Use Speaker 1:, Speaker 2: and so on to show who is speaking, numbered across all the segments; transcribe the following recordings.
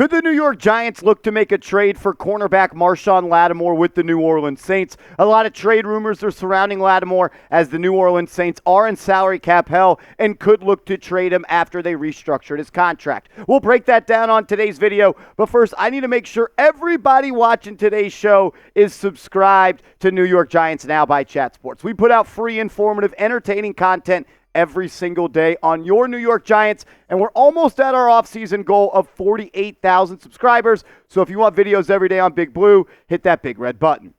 Speaker 1: Could the New York Giants look to make a trade for cornerback Marshon Lattimore with the New Orleans Saints? A lot of trade rumors are surrounding Lattimore as the New Orleans Saints are in salary cap hell and could look to trade him after they restructured his contract. We'll break that down on today's video, but first I need to make sure everybody watching today's show is subscribed to New York Giants Now by Chat Sports. We put out free, informative, entertaining content every single day on your New York Giants, and we're almost at our offseason goal of 48,000 subscribers. So if you want videos every day on Big Blue, hit that big red button.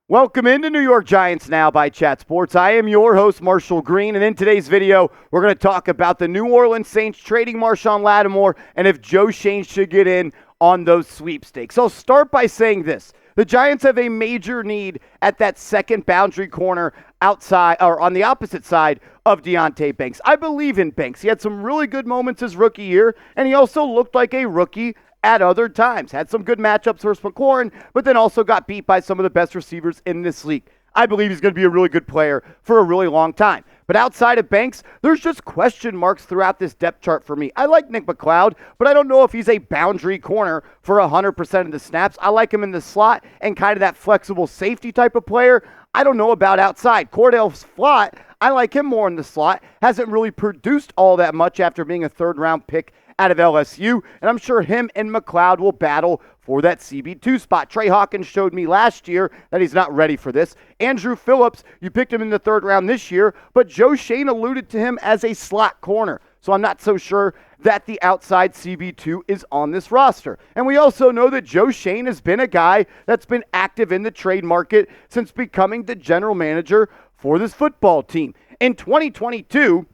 Speaker 1: Welcome into New York Giants Now by Chat Sports. I am your host, Marshall Green, and in today's video, we're going to talk about the New Orleans Saints trading Marshon Lattimore and if Joe Scoen should get in on those sweepstakes. I'll start by saying this. The Giants have a major need at that second boundary corner outside or on the opposite side of Deonte Banks. I believe in Banks. He had some really good moments his rookie year, and he also looked like a rookie at other times. Had some good matchups versus McLaurin, but then also got beat by some of the best receivers in this league. I believe he's going to be a really good player for a really long time. But outside of Banks, there's just question marks throughout this depth chart for me. I like Nick McLeod, but I don't know if he's a boundary corner for 100% of the snaps. I like him in the slot and kind of that flexible safety type of player. I don't know about outside. Cordell Flott, I like him more in the slot. Hasn't really produced all that much after being a third-round pick out of LSU, and I'm sure him and McLeod will battle for that CB2 spot. Trey Hawkins showed me last year that he's not ready for this. Andrew Phillips, you picked him in the third round this year, but Joe Scoen alluded to him as a slot corner. So I'm not so sure that the outside CB2 is on this roster. And we also know that Joe Scoen has been a guy that's been active in the trade market since becoming the general manager for this football team. In 2022,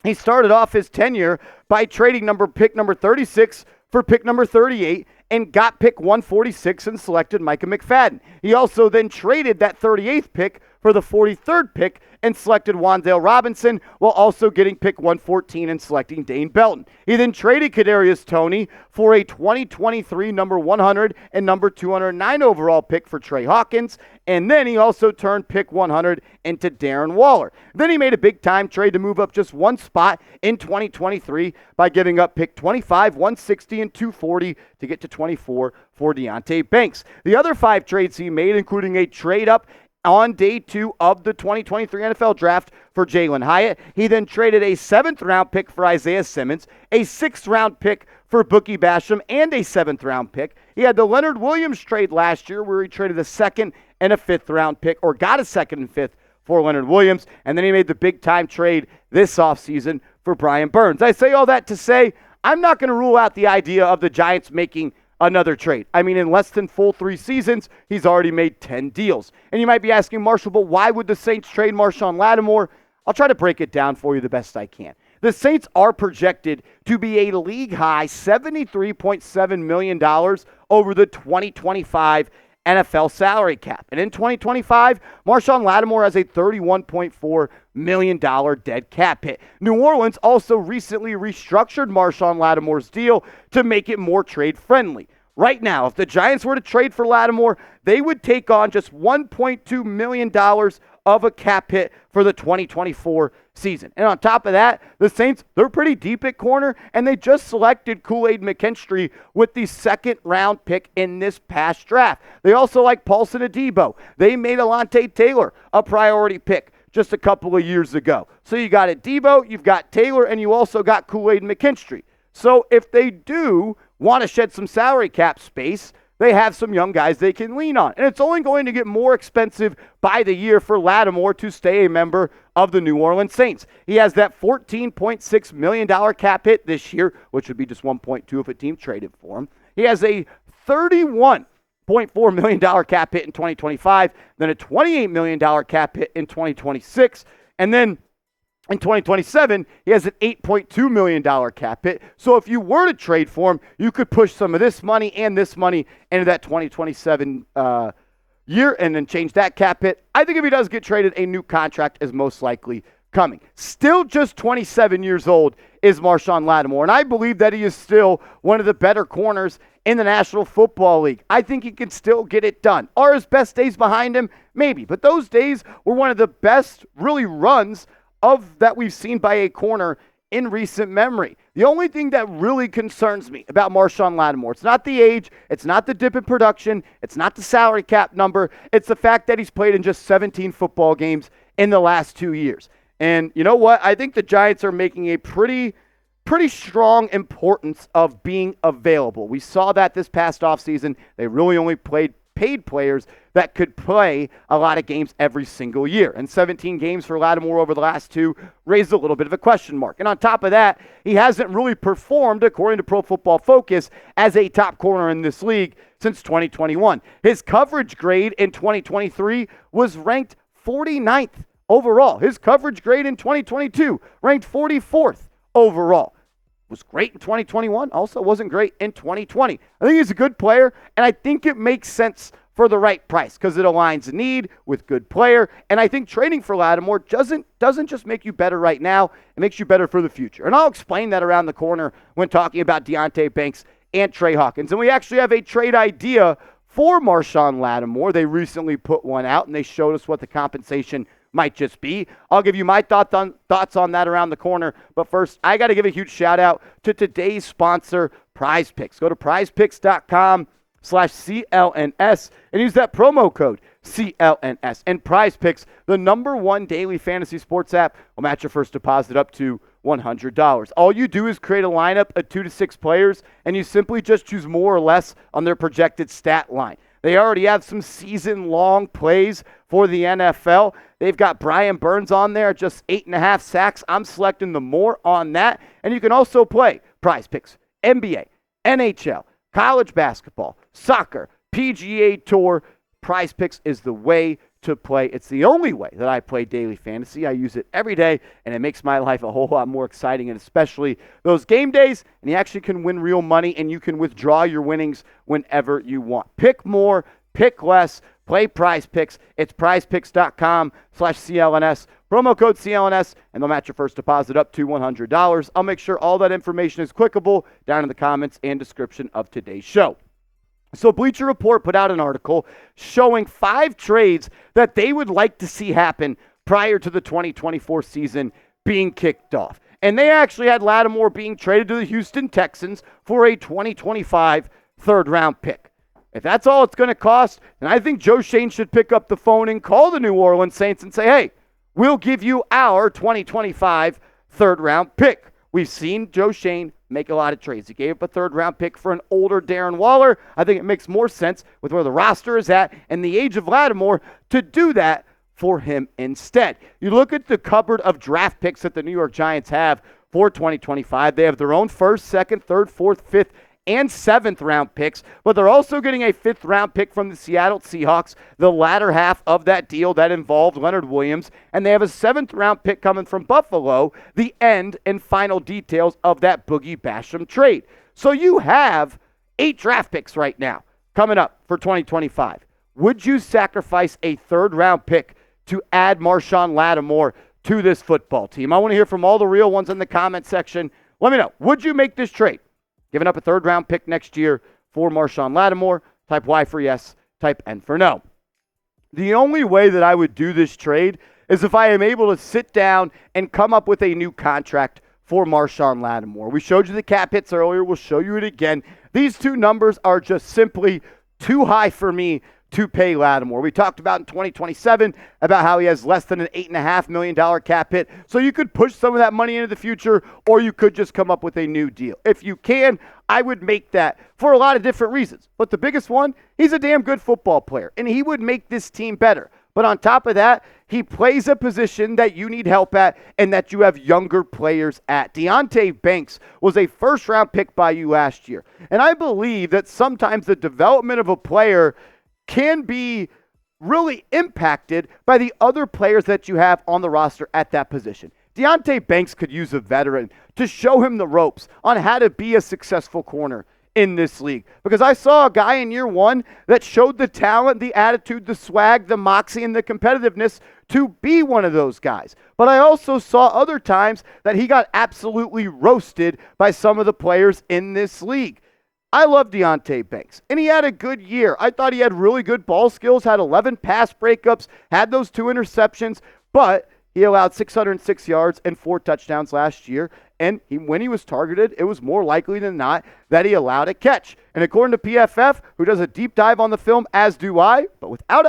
Speaker 1: he started off his tenure by trading pick number 36 for pick number 38 and got pick 146 and selected Micah McFadden. He also then traded that 38th pick for the 43rd pick and selected Wan'Dale Robinson while also getting pick 114 and selecting Dane Belton. He then traded Kadarius Toney for a 2023 number 100 and number 209 overall pick for Trey Hawkins, and then he also turned pick 100 into Darren Waller. Then he made a big-time trade to move up just one spot in 2023 by giving up pick 25, 160, and 240 to get to 24 for Deonte Banks. The other 5 trades he made, including a trade up on day 2 of the 2023 NFL Draft for Jalen Hyatt. He then traded a 7th-round pick for Isaiah Simmons, a 6th-round pick for Bookie Basham, and a 7th-round pick. He had the Leonard Williams trade last year where he traded a 2nd and a 5th-round pick, or got a 2nd and 5th for Leonard Williams, and then he made the big-time trade this offseason for Brian Burns. I say all that to say I'm not going to rule out the idea of the Giants making another trade. I mean, in less than full 3 seasons, he's already made 10 deals. And you might be asking, Marshall, but why would the Saints trade Marshon Lattimore? I'll try to break it down for you the best I can. The Saints are projected to be a league-high $73.7 million over the 2025 NFL salary cap. And in 2025, Marshon Lattimore has a $31.4 million dead cap hit. New Orleans also recently restructured Marshon Lattimore's deal to make it more trade-friendly. Right now, if the Giants were to trade for Lattimore, they would take on just $1.2 million of a cap hit for the 2024 season. And on top of that, the Saints, they're pretty deep at corner, and they just selected Kool-Aid McKinstry with the 2nd-round pick in this past draft. They also like Paulson Adebo. They made Alontae Taylor a priority pick just a couple of years ago. So you got Adebo, you've got Taylor, and you also got Kool-Aid McKinstry. So if they do want to shed some salary cap space, they have some young guys they can lean on. And it's only going to get more expensive by the year for Lattimore to stay a member of the New Orleans Saints. He has that $14.6 million cap hit this year, which would be just 1.2 if a team traded for him. He has a $31.4 million cap hit in 2025, then a $28 million cap hit in 2026, and then in 2027, he has an $8.2 million cap hit. So if you were to trade for him, you could push some of this money and this money into that 2027 year and then change that cap hit. I think if he does get traded, a new contract is most likely coming. Still just 27 years old is Marshon Lattimore, and I believe that he is still one of the better corners in the National Football League. I think he can still get it done. Are his best days behind him? Maybe. But those days were one of the best, really, runs of that we've seen by a corner in recent memory. The only thing that really concerns me about Marshon Lattimore, it's not the age, it's not the dip in production, it's not the salary cap number, it's the fact that he's played in just 17 football games in the last 2 years. And you know what? I think the Giants are making a pretty strong importance of being available. We saw that this past offseason. They really only played paid players that could play a lot of games every single year. And 17 games for Lattimore over the last 2 raised a little bit of a question mark. And on top of that, he hasn't really performed, according to Pro Football Focus, as a top corner in this league since 2021. His coverage grade in 2023 was ranked 49th overall. His coverage grade in 2022 ranked 44th overall. Was great in 2021, also wasn't great in 2020. I think he's a good player, and I think it makes sense for the right price because it aligns need with good player. And I think trading for Lattimore doesn't just make you better right now, it makes you better for the future. And I'll explain that around the corner when talking about Deonte Banks and Trey Hawkins. And we actually have a trade idea for Marshon Lattimore. They recently put one out, and they showed us what the compensation might just be. I'll give you my thoughts on that around the corner. But first, I got to give a huge shout out to today's sponsor, Prize Picks. Go to prizepicks.com/CLNS and use that promo code CLNS. And Prize Picks, the #1 daily fantasy sports app, will match your first deposit up to $100. All you do is create a lineup of 2 to 6 players, and you simply just choose more or less on their projected stat line. They already have some season-long plays for the NFL. They've got Brian Burns on there, just 8.5 sacks. I'm selecting the more on that. And you can also play Prize Picks, NBA, NHL, college basketball, soccer, PGA Tour. Prize Picks is the way to play. It's the only way that I play daily fantasy. I use it every day, and it makes my life a whole lot more exciting, and especially those game days, and you actually can win real money, and you can withdraw your winnings whenever you want. Pick more, pick less, play Prize Picks. It's prizepicks.com/CLNS. Promo code CLNS, and they'll match your first deposit up to $100. I'll make sure all that information is clickable down in the comments and description of today's show. So Bleacher Report put out an article showing 5 trades that they would like to see happen prior to the 2024 season being kicked off. And they actually had Lattimore being traded to the Houston Texans for a 2025 third-round pick. If that's all it's going to cost, then I think Joe Scoen should pick up the phone and call the New Orleans Saints and say, hey, we'll give you our 2025 third-round pick. We've seen Joe Scoen make a lot of trades. He gave up a third-round pick for an older Darren Waller. I think it makes more sense with where the roster is at and the age of Lattimore to do that for him instead. You look at the cupboard of draft picks that the New York Giants have for 2025. They have their own first, second, third, fourth, fifth, and 7th round picks, but they're also getting a 5th round pick from the Seattle Seahawks, the latter half of that deal that involved Leonard Williams, and they have a 7th round pick coming from Buffalo, the end and final details of that Boogie Basham trade. So you have 8 draft picks right now coming up for 2025. Would you sacrifice a 3rd round pick to add Marshon Lattimore to this football team? I want to hear from all the real ones in the comment section. Let me know. Would you make this trade? Giving up a 3rd round pick next year for Marshon Lattimore. Type Y for yes, type N for no. The only way that I would do this trade is if I am able to sit down and come up with a new contract for Marshon Lattimore. We showed you the cap hits earlier. We'll show you it again. These 2 numbers are just simply too high for me to pay Lattimore. We talked about in 2027 about how he has less than an $8.5 million cap hit. So you could push some of that money into the future, or you could just come up with a new deal. If you can, I would make that for a lot of different reasons. But the biggest one, he's a damn good football player, and he would make this team better. But on top of that, he plays a position that you need help at and that you have younger players at. Deonte Banks was a 1st-round pick by you last year. And I believe that sometimes the development of a player can be really impacted by the other players that you have on the roster at that position. Deonte Banks could use a veteran to show him the ropes on how to be a successful corner in this league. Because I saw a guy in year 1 that showed the talent, the attitude, the swag, the moxie, and the competitiveness to be one of those guys. But I also saw other times that he got absolutely roasted by some of the players in this league. I love Deonte Banks, and he had a good year. I thought he had really good ball skills, had 11 pass breakups, had those 2 interceptions, but he allowed 606 yards and 4 touchdowns last year. And when he was targeted, it was more likely than not that he allowed a catch. And according to PFF, who does a deep dive on the film, as do I, but without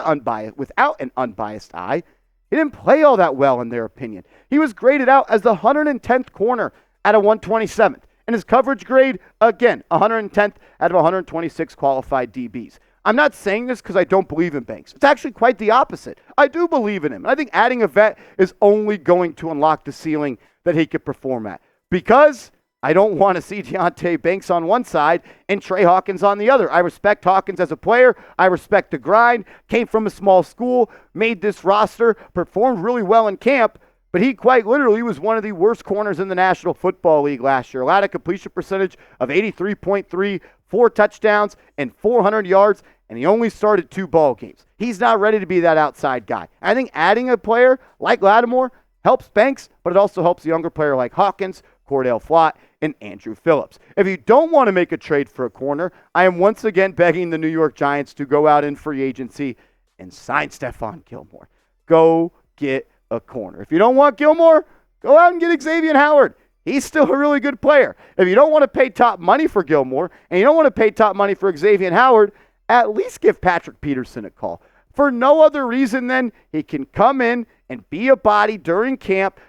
Speaker 1: an unbiased eye, he didn't play all that well in their opinion. He was graded out as the 110th corner out of 127th. And his coverage grade, again, 110th out of 126 qualified DBs. I'm not saying this because I don't believe in Banks. It's actually quite the opposite. I do believe in him. And I think adding a vet is only going to unlock the ceiling that he could perform at. Because I don't want to see Deonte Banks on one side and Trey Hawkins on the other. I respect Hawkins as a player. I respect the grind. Came from a small school, made this roster, performed really well in camp. But he quite literally was one of the worst corners in the National Football League last year. Allowed a completion percentage of 83.3, 4 touchdowns, and 400 yards, and he only started 2 ball games. He's not ready to be that outside guy. I think adding a player like Lattimore helps Banks, but it also helps a younger player like Hawkins, Cordell Flott, and Andrew Phillips. If you don't want to make a trade for a corner, I am once again begging the New York Giants to go out in free agency and sign Stephon Gilmore. Go get a corner. If you don't want Gilmore, go out and get Xavier Howard. He's still a really good player. If you don't want to pay top money for Gilmore, and you don't want to pay top money for Xavier Howard, at least give Patrick Peterson a call. For no other reason than he can come in and be a body during camp,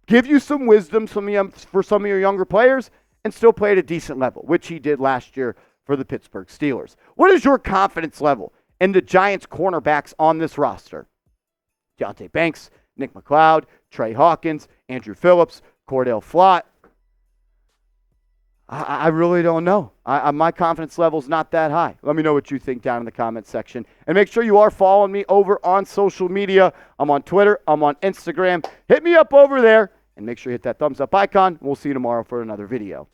Speaker 1: give you some wisdom for some of your younger players, and still play at a decent level, which he did last year for the Pittsburgh Steelers. What is your confidence level in the Giants cornerbacks on this roster? Deonte Banks, Nick McLeod, Trey Hawkins, Andrew Phillips, Cordell Flott. I really don't know. My confidence level is not that high. Let me know what you think down in the comments section. And make sure you are following me over on social media. I'm on Twitter. I'm on Instagram. Hit me up over there. And make sure you hit that thumbs up icon. We'll see you tomorrow for another video.